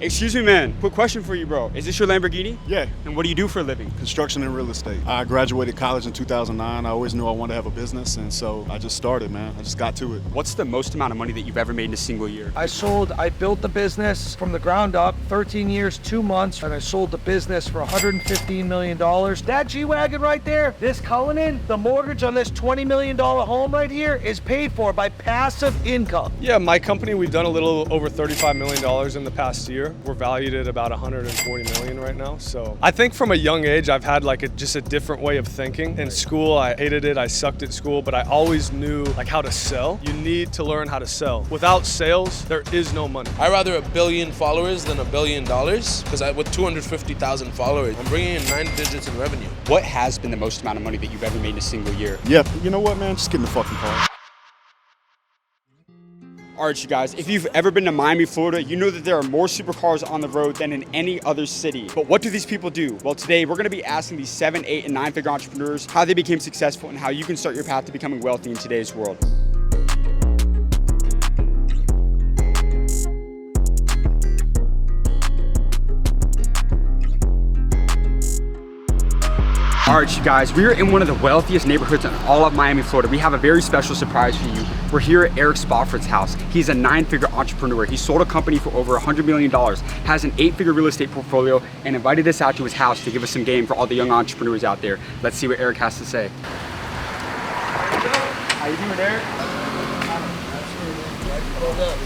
Excuse me, man. Quick question for you, bro. Is this your Lamborghini? Yeah. And what do you do for a living? Construction and real estate. I graduated college in 2009. I always knew I wanted to have a business, and so I just started, man. I just got to it. What's the most amount of money that you've ever made in a single year? I built the business from the ground up, 13 years, 2 months, and I sold the business for $115 million. That G-Wagon right there, this Cullinan, the mortgage on this $20 million home right here is paid for by passive income. Yeah, my company, we've done a little over $35 million in the past year. We're valued at about $140 million right now. So I think from a young age, I've had just a different way of thinking. In school, I hated it. I sucked at school, but I always knew how to sell. You need to learn how to sell. Without sales, there is no money. I'd rather 1 billion followers than $1 billion because with 250,000 followers, I'm bringing in 9 digits in revenue. What has been the most amount of money that you've ever made in a single year? Yeah, you know what, man? Just get in the fucking car. All right, you guys, if you've ever been to Miami, Florida, you know that there are more supercars on the road than in any other city. But what do these people do? Well, today we're gonna be asking these 7, 8, and 9-figure entrepreneurs how they became successful and how you can start your path to becoming wealthy in today's world. All right, you guys, we are in one of the wealthiest neighborhoods in all of Miami, Florida. We have a very special surprise for you. We're here at Eric Spofford's house. He's a 9-figure entrepreneur. He sold a company for over $100 million, has an 8-figure real estate portfolio, and invited us out to his house to give us some game for all the young entrepreneurs out there. Let's see what Eric has to say. How you doing, Eric?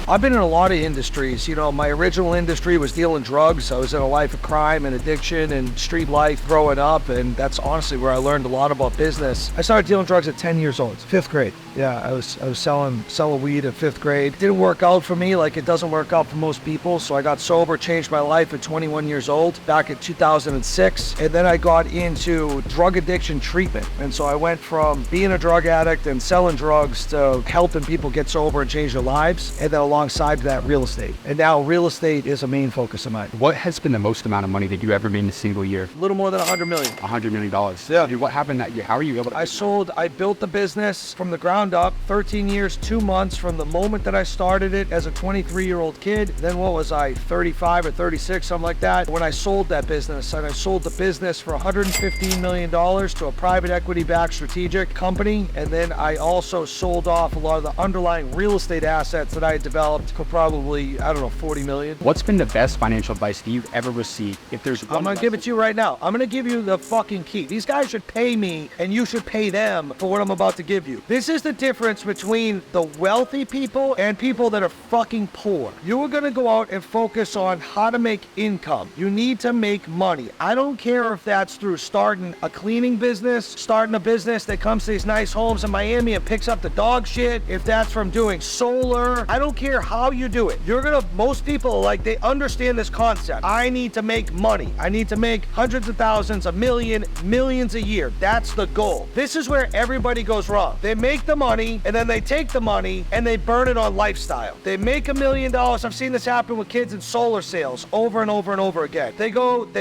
I've been in a lot of industries. You know, my original industry was dealing drugs. I was in a life of crime and addiction and street life growing up, and that's honestly where I learned a lot about business. I started dealing drugs at 10 years old, 5th grade. Yeah, I was selling weed at 5th grade. Didn't work out for me like it doesn't work out for most people, so I got sober, changed my life at 21 years old back in 2006, and then I got into drug addiction treatment. And so I went from being a drug addict and selling drugs to helping people get sober and change their lives, and then alongside that, real estate. And now real estate is a main focus of mine. What has been the most amount of money that you ever made in a single year? A little more than $100 million. $100 million. Yeah. Dude, what happened that year? How are you able to? I built the business from the ground up, 13 years, 2 months from the moment that I started it as a 23-year-old kid. Then what was I, 35 or 36, something like that, when I sold that business. And I sold the business for $115 million to a private equity-backed strategic company. And then I also sold off a lot of the underlying real estate assets that I had developed for probably, I don't know, 40 million. What's been the best financial advice that you've ever received? If there's one, I'm gonna give it to you right now. I'm gonna give you the fucking key. These guys should pay me and you should pay them for what I'm about to give you. This is the difference between the wealthy people and people that are fucking poor. You are gonna go out and focus on how to make income. You need to make money. I don't care if that's through starting a cleaning business, starting a business that comes to these nice homes in Miami and picks up the dog shit, if that's from doing solar. I don't care how you do it. Most people, they understand this concept. I need to make money. I need to make hundreds of thousands, $1 million, millions a year. That's the goal. This is where everybody goes wrong. They make the money and then they take the money and they burn it on lifestyle. They make $1 million. I've seen this happen with kids in solar sales over and over and over again. They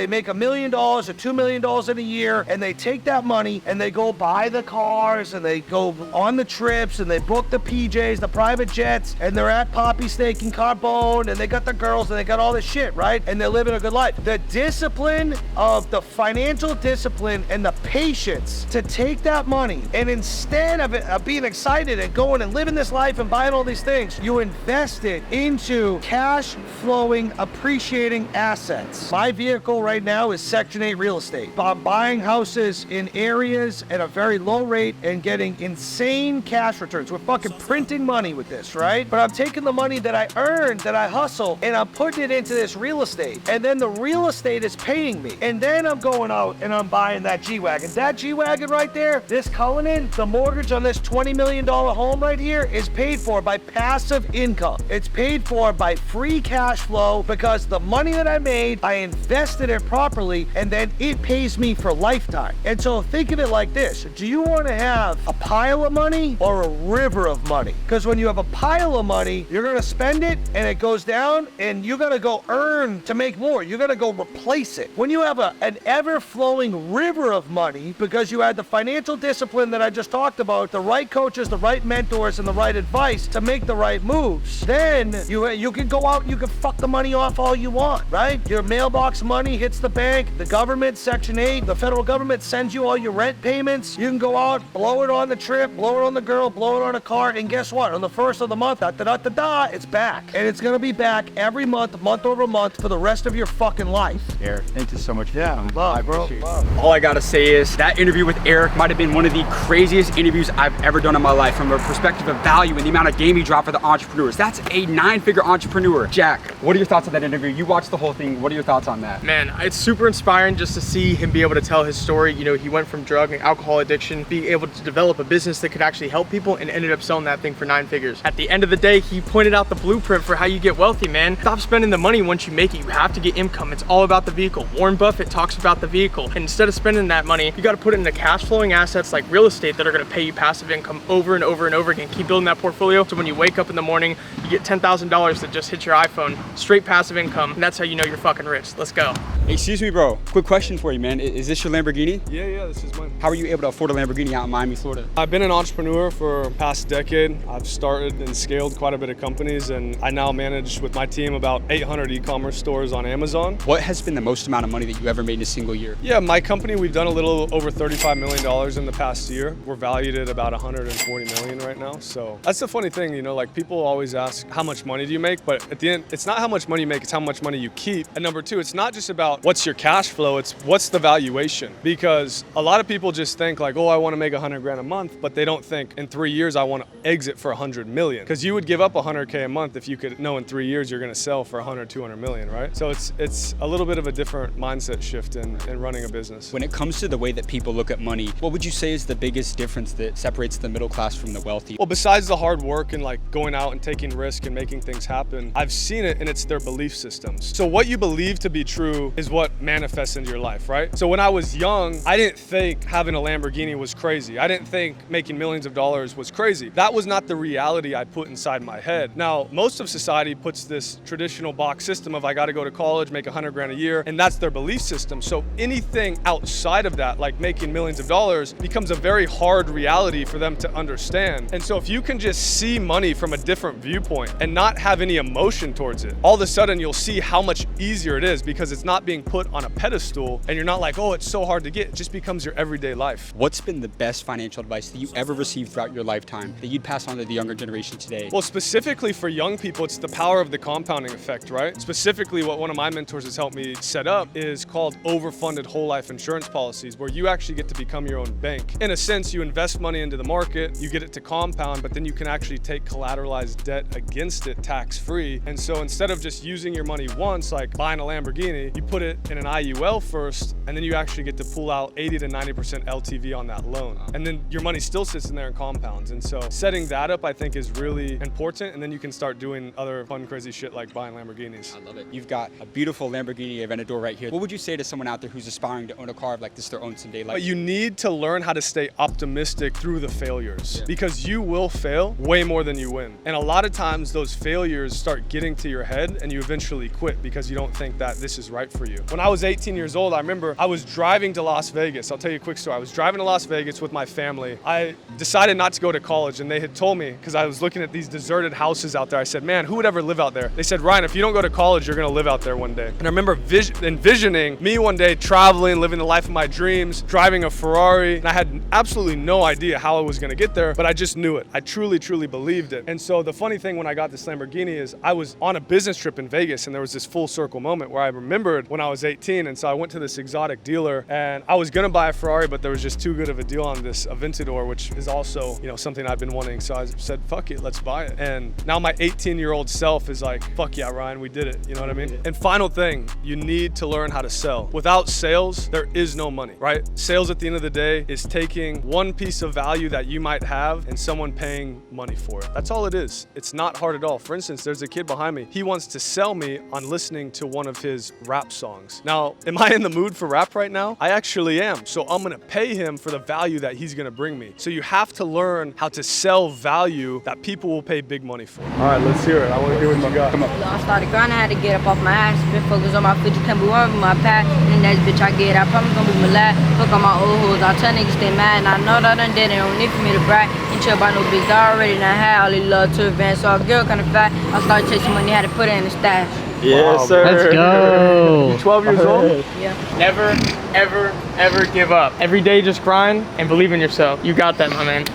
make $1 million or $2 million in a year, and they take that money and they go buy the cars and they go on the trips and they book the PJs, the private jets, and they're at Poppy Steak and Carbone, and they got the girls and they got all this shit, right? And they're living a good life. The discipline of the financial discipline and the patience to take that money, and instead of being excited and going and living this life and buying all these things, you invest it into cash flowing, appreciating assets. My vehicle right now is Section 8 real estate. I'm buying houses in areas at a very low rate and getting insane cash returns. We're fucking printing money with this, right? But I'm taking the money that I earned, that I hustle, and I'm putting it into this real estate. And then the real estate is paying me. And then I'm going out and I'm buying that G-Wagon. That G-Wagon right there, this Cullinan, the mortgage on this $20 million home right here is paid for by passive income. It's paid for by free cash flow because the money that I made, I invested it properly, and then it pays me for lifetime. And so think of it like this. Do you want to have a pile of money or a river of money? Because when you have a pile of money, you're gonna spend it and it goes down, and you're gonna go earn to make more. You're gonna go replace it. When you have an ever-flowing river of money, because you had the financial discipline that I just talked about, the right coaches, the right mentors, and the right advice to make the right moves, then you can go out and you can fuck the money off all you want, right? Your mailbox money hits the bank, the government, Section 8, the federal government sends you all your rent payments. You can go out, blow it on the trip, blow it on the girl, blow it on a car, and guess what? On the first of the month, it's back. And it's gonna be back every month, month over month, for the rest of your fucking life. Eric, thank you so much for Yeah, coming. love, I bro, appreciate it. love. All I gotta say is that interview with Eric might have been one of the craziest interviews I've ever done in my life, from a perspective of value and the amount of game he dropped for the entrepreneurs. That's a 9-figure entrepreneur. Jack, what are your thoughts on that interview? You watched the whole thing. What are your thoughts on that? Man, it's super inspiring just to see him be able to tell his story. You know, he went from drug and alcohol addiction, being able to develop a business that could actually help people, and ended up selling that thing for 9 figures. At the end of the day, he pointed out the blueprint for how you get wealthy, man. Stop spending the money once you make it. You have to get income. It's all about the vehicle. Warren Buffett talks about the vehicle. And instead of spending that money, you got to put it into cash flowing assets like real estate that are going to pay you passive income over and over and over again. Keep building that portfolio so when you wake up in the morning, you get $10,000 that just hit your iPhone, straight passive income, and that's how you know you're fucking rich. Let's go. Hey, excuse me, bro. Quick question for you, man. Is this your Lamborghini? Yeah, this is mine. How are you able to afford a Lamborghini out in Miami, Florida? I've been an entrepreneur for the past decade. I've started and scaled quite a bit of companies, and I now manage with my team about 800 e-commerce stores on Amazon. What has been the most amount of money that you ever made in a single year? Yeah, my company, we've done a little over $35 million in the past year. We're valued at about 140 million right now. So that's the funny thing, you know, like people always ask, how much money do you make? But at the end, it's not how much money you make, it's how much money you keep. And number two, it's not just about what's your cash flow, it's what's the valuation. Because a lot of people just think like, oh, I want to make 100 grand a month, but they don't think in 3 years, I want to exit for 100 million. Because you would give up 100K a month if you could know in 3 years you're going to sell for 100, 200 million, right? So it's a little bit of a different mindset shift in running a business. When it comes to the way that people look at money, what would you say is the biggest difference that separates the middle class from the wealthy? Well, besides the hard work and like going out and taking risk and making things happen, I've seen it, and it's their belief systems. So what you believe to be true is what manifests into your life, right? So when I was young, I didn't think having a Lamborghini was crazy. I didn't think making millions of dollars was crazy. That was not the reality I put inside my head. Now, most of society puts this traditional box system of I got to go to college, make 100 grand a year, and that's their belief system. So anything outside of that, like making millions of dollars, becomes a very hard reality for them to understand. And so if you can just see money from a different viewpoint and not have any emotion towards it, all of a sudden you'll see how much easier it is, because it's not being put on a pedestal and you're not like, oh, it's so hard to get. It just becomes your everyday life. What's been the best financial advice that you ever received throughout your lifetime that you'd pass on to the younger generation today? Well, specifically for young people, it's the power of the compounding effect, right? Specifically, what one of my mentors has helped me set up is called overfunded whole life insurance policies, where you actually get to become your own bank. In a sense, you invest money into the market, you get it to compound, but then you can actually take collateralized debt against it tax-free. And so instead of just using your money once, like buying a Lamborghini, you put it in an IUL first, and then you actually get to pull out 80 to 90% LTV on that loan. And then your money still sits in there and compounds. And so setting that up, I think, is really important. And then you can start doing other fun, crazy shit like buying Lamborghinis. I love it. You've got a beautiful Lamborghini Aventador right here. What would you say to someone out there who's aspiring to own a car like this their own someday? But you need to learn how to stay optimistic through the failures, because you will fail way more than you win. And a lot of times those failures start getting to your head and you eventually quit because you don't think that this is right for you. When I was 18 years old, I remember I was driving to Las Vegas. I'll tell you a quick story. I was driving to Las Vegas with my family. I decided not to go to college, and they had told me, because I was looking at these deserted houses out there, I said, man, who would ever live out there? They said, Ryan, if you don't go to college, you're gonna live out there one day. And I remember envisioning me one day traveling, living the life of my dreams, driving a Ferrari, and I had absolutely no idea how I was gonna get there, but I just knew it. I truly, truly believed it. And so the funny thing when I got this Lamborghini is I was on a business trip in Vegas, and there was this full circle moment where I remembered when I was 18, and so I went to this exotic dealer, and I was gonna buy a Ferrari, but there was just too good of a deal on this Aventador, which is also, you know, something I've been wanting. So I said, fuck it, let's buy it. And now my 18-year-old self is like, fuck yeah, Ryan, we did it. You know what I mean? And final thing, you need to learn how to sell. Without sales, there is no money, right? Sales at the end of the day is taking one piece of value that you might have and someone paying money for it. That's all it is. It's not hard at all. For instance, there's a kid behind me. He wants to sell me on listening to one of his rap songs. Now, am I in the mood for rap right now? I actually am. So I'm gonna pay him for the value that he's gonna bring me. So you have to learn how to sell value that people will pay pay big money for. All right, let's hear it. I want to hear what you got. Come on. I started grinding, I had to get up off my ass. Been focused on my future, can't be worried with my past. And that's bitch I get, I promise gonna be my last. Fuck on my old hoes, I tell niggas stay mad. And I know that I done did it, don't need for me to brag. Ain't chill about no bitch, I already done had all these love to advance. So a girl kinda fat, I started chasing money, had to put it in the stash. Yes, sir. Let's go. 12 years old? Yeah. Never, ever give up. Every day just grind and believe in yourself. You got that, my man.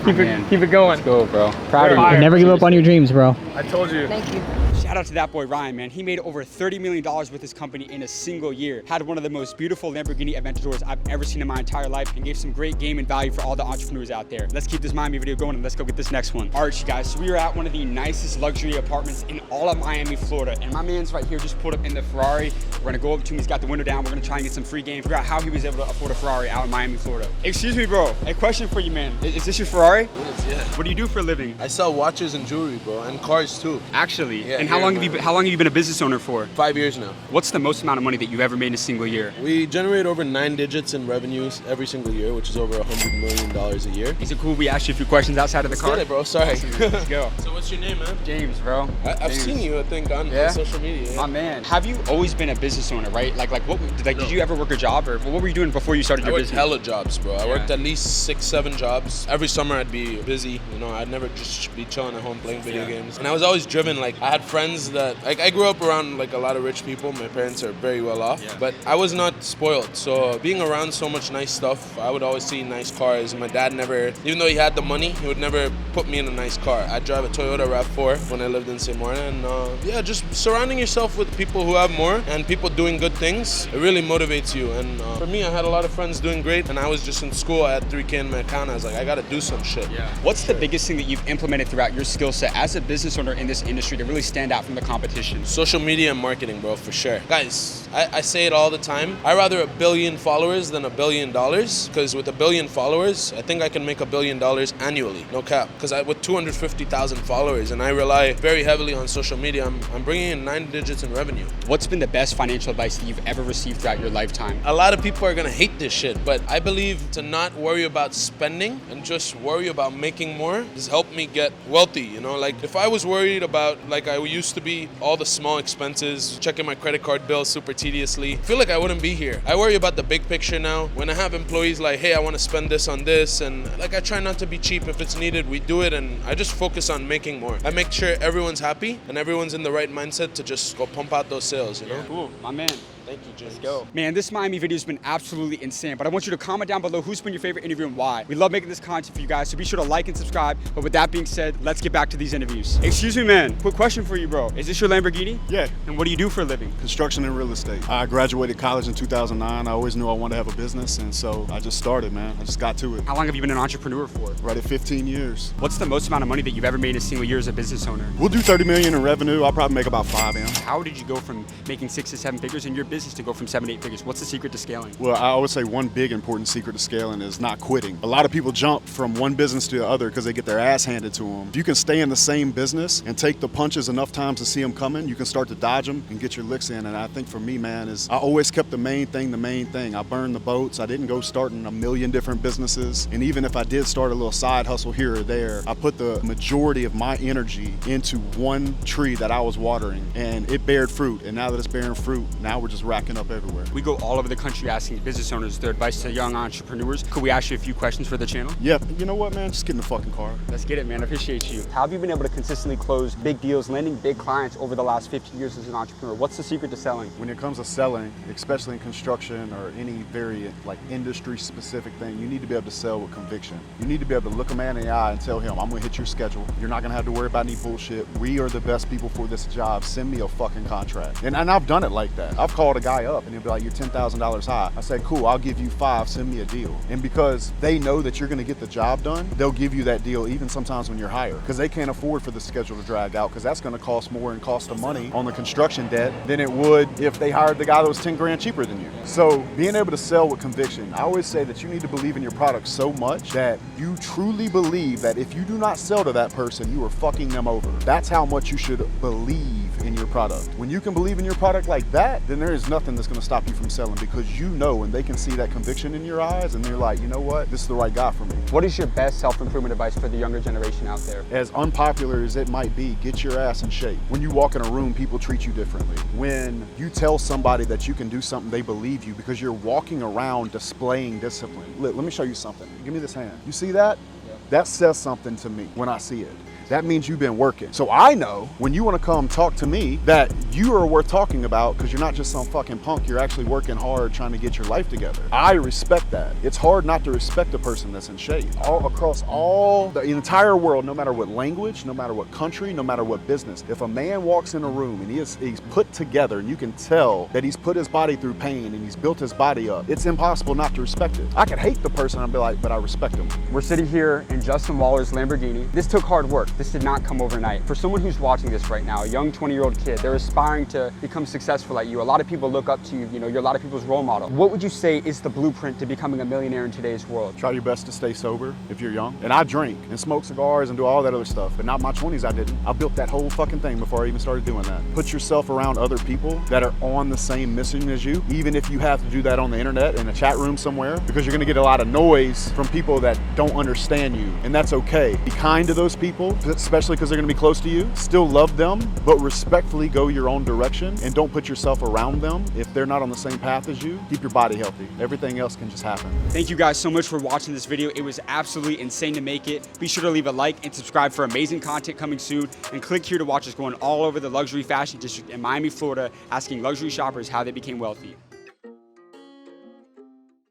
Keep it going. Let's go, bro. Proud of you. Never give up on your dreams, bro. I told you. Thank you. Shout out to that boy Ryan, man. He made over $30 million with his company in a single year. Had one of the most beautiful Lamborghini Aventadors I've ever seen in my entire life, and gave some great game and value for all the entrepreneurs out there. Let's keep this Miami video going and let's go get this next one. All right, you guys, so we are at one of the nicest luxury apartments in all of Miami, Florida. And my man's right here just pulled up in the Ferrari. We're gonna go up to him, he's got the window down. We're gonna try and get some free game, figure out how he was able to afford a Ferrari out in Miami, Florida. Excuse me, bro. A question for you, man. Is this your Ferrari? It is, yeah. What do you do for a living? I sell watches and jewelry, bro, and cars too. Actually, Yeah, and how here long in have you been a business owner for? 5 years now. What's the most amount of money that you've ever made in a single year? We generate over 9 digits in revenues every single year, which is over $100 million a year. Is it cool we asked you a few questions outside of the car? Get it, bro. Sorry. Let's go. So what's your name, man? James, bro. I've James. seen you, I think, on social media. My man. Have you always been a business owner, right? Did you ever work a job, or what were you doing before you started I your worked business? hella jobs, bro. I worked at least 6, 7 jobs. Every summer I'd be busy, you know, I'd never just be chilling at home playing video games. And I was always driven, like, I had friends that, like, I grew up around, like, a lot of rich people. My parents are very well off, but I was not spoiled. So being around so much nice stuff, I would always see nice cars. My dad never, even though he had the money, he would never put me in a nice car. I'd drive a Toyota RAV4 when I lived in St. Martin. And yeah, just surrounding yourself with people who have more and people doing good things, it really motivates you. And for me, I had a lot of friends doing great, and I was just in school. I had 3K in my account. I was like, I gotta do some shit. Yeah. What's the biggest thing that you've implemented throughout your skill set as a business owner in this industry to really stand out from the competition? Social media and marketing, bro, for sure. Guys, I say it all the time. I'd rather 1 billion followers than $1 billion, because with 1 billion followers, I think I can make $1 billion annually, no cap. Because with 250,000 followers, and I rely very heavily on social media, I'm bringing in 9 digits in revenue. What's been the best financial advice that you've ever received throughout your lifetime? A lot of people are gonna hate this shit, but I believe to not worry about spending and just worry about making more has helped me get wealthy, you know? Like, if I was worried about, like I used to be, all the small expenses, checking my credit card bill super tediously, I feel like I wouldn't be here. I worry about the big picture now. When I have employees like, hey, I wanna spend this on this, and like, I try not to be cheap. If it's needed, we do it, and I just focus on making more. I make sure everyone's happy and everyone's in the right mindset to just go pump out those sales, you know? Cool, my man. Thank you, James. Let's go. Man, this Miami video has been absolutely insane, but I want you to comment down below who's been your favorite interview and why. We love making this content for you guys, so be sure to like and subscribe. But with that being said, let's get back to these interviews. Excuse me, man. Quick question for you, bro. Is this your Lamborghini? Yeah. And what do you do for a living? Construction and real estate. I graduated college in 2009. I always knew I wanted to have a business, and so I just started, man. I just got to it. How long have you been an entrepreneur for? Right at 15 years. What's the most amount of money that you've ever made in a single year as a business owner? We'll do 30 million in revenue. I'll probably make about 5 M. How did you go from making 6 to 7 figures in your business to go from 7 to 8 figures? What's the secret to scaling? Well, I always say one big important secret to scaling is not quitting. A lot of people jump from one business to the other because they get their ass handed to them. If you can stay in the same business and take the punches enough times to see them coming, you can start to dodge them and get your licks in. And I think for me, man, is I always kept the main thing the main thing. I burned the boats. I didn't go starting a million different businesses. And even if I did start a little side hustle here or there, I put the majority of my energy into one tree that I was watering, and it bared fruit. And now that it's bearing fruit, now we're just racking up everywhere. We go all over the country asking business owners their advice to young entrepreneurs. Could we ask you a few questions for the channel? Yeah, you know what, man? Just get in the fucking car. Let's get it, man. I appreciate you. How have you been able to consistently close big deals, landing big clients over the last 15 years as an entrepreneur? What's the secret to selling? When it comes to selling, especially in construction or any very like industry specific thing, you need to be able to sell with conviction. You need to be able to look a man in the eye and tell him, I'm gonna hit your schedule. You're not gonna have to worry about any bullshit. We are the best people for this job. Send me a fucking contract. And I've done it like that. I've called a guy up and he'll be like, you're $10,000 high. I said, cool, I'll give you 5, send me a deal. And because they know that you're gonna get the job done, they'll give you that deal even sometimes when you're higher, because they can't afford for the schedule to drag out, because that's gonna cost more and cost of money on the construction debt than it would if they hired the guy that was 10 grand cheaper than you. So being able to sell with conviction, I always say that you need to believe in your product so much that you truly believe that if you do not sell to that person, you are fucking them over. That's how much you should believe in your product. When you can believe in your product like that, then there is nothing that's gonna stop you from selling, because you know, and they can see that conviction in your eyes, and they're like, you know what, this is the right guy for me. What is your best self-improvement advice for the younger generation out there? As unpopular as it might be, get your ass in shape. When you walk in a room, people treat you differently. When you tell somebody that you can do something, they believe you because you're walking around displaying discipline. Look, let me show you something. Give me this hand. You see that? Yeah. That says something to me when I see it. That means you've been working. So I know when you want to come talk to me that you are worth talking about, because you're not just some fucking punk, you're actually working hard trying to get your life together. I respect that. It's hard not to respect a person that's in shape. All across the entire world, no matter what language, no matter what country, no matter what business, if a man walks in a room and he's put together and you can tell that he's put his body through pain and he's built his body up, it's impossible not to respect it. I could hate the person and be like, but I respect him. We're sitting here in Justin Waller's Lamborghini. This took hard work. This did not come overnight. For someone who's watching this right now, a young 20-year-old kid, they're aspiring to become successful like you. A lot of people look up to you, you know, you're a lot of people's role model. What would you say is the blueprint to becoming a millionaire in today's world? Try your best to stay sober if you're young. And I drink and smoke cigars and do all that other stuff, but not my 20s I didn't. I built that whole fucking thing before I even started doing that. Put yourself around other people that are on the same mission as you, even if you have to do that on the internet in a chat room somewhere, because you're gonna get a lot of noise from people that don't understand you, and that's okay. Be kind to those people, especially because they're gonna be close to you. Still love them, but respectfully go your own direction, and don't put yourself around them if they're not on the same path as you. Keep your body healthy. Everything else can just happen. Thank you guys so much for watching this video. It was absolutely insane to make it. Be sure to leave a like and subscribe for amazing content coming soon, and click here to watch us going all over the luxury fashion district in Miami, Florida, asking luxury shoppers how they became wealthy.